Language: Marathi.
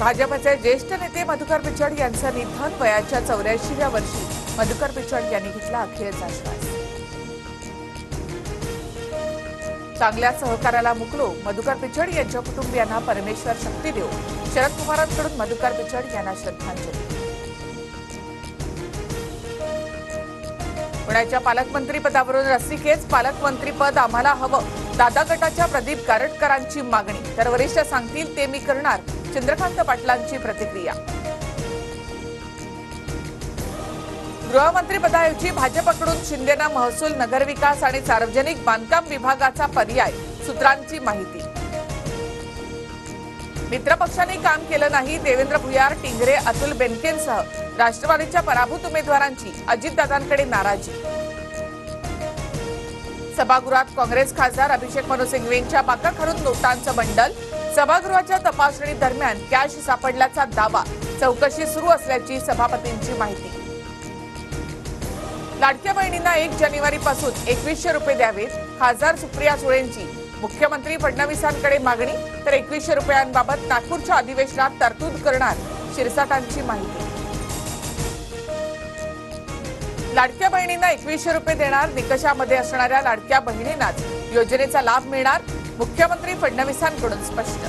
भाजपचे ज्येष्ठ नेते मधुकर पिचड यांचं निधन, वयाच्या 84व्या वर्षी मधुकर पिचड यांनी घेतला अखेरचा श्वास। चांगल्या सहकार्याला मुकलो, मधुकर पिचड यांच्या कुटुंबियांना परमेश्वर शक्ती देव। शरद पवारांकडून मधुकर पिचड यांना श्रद्धांजली। पुण्याच्या पालकमंत्री पदावरून रस्सीखेच, पालकमंत्रीपद आम्हाला हवं, दादा गटाच्या प्रदीप गारटकरांची मागणी। तर वरिष्ठ सांगतील ते मी करणार, चंद्रकांत पाटलांची प्रतिक्रिया। गृहमंत्रीपदाऐवजी भाजपकडून शिंदेना महसूल, नगरविकास आणि सार्वजनिक बांधकाम विभागाचा पर्याय, सूत्रांची माहिती। मित्रपक्षांनी काम केलं नाही, देवेंद्र भुयार, टिंगरे, अतुल बेनकेंसह राष्ट्रवादीच्या पराभूत उमेदवारांची अजितदादांकडे नाराजी। सभागृहात काँग्रेस खासदार अभिषेक मनु सिंघवींच्या बाकाखालून नोटांचं बंडल, सभागृहाच्या तपासणी दरम्यान कॅश सापडल्याचा दावा, चौकशी सुरू असल्याची सभापतींची माहिती। लाडक्या बहिणींना 1 जानेवारीपासून 2100 रुपये द्यावेत, खासदार सुप्रिया सुळेंची मुख्यमंत्री फडणवीसांकडे मागणी। तर 2100 रुपयांबाबत नागपूरच्या अधिवेशनात तरतूद करणार, शिरसाटांची माहिती। लाडक्या बहिणींना 2100 रुपये देणार, निकषामध्ये असणाऱ्या लाडक्या बहिणींनाच योजनेचा लाभ मिळणार, मुख्यमंत्री फडणवीसांकडून स्पष्ट।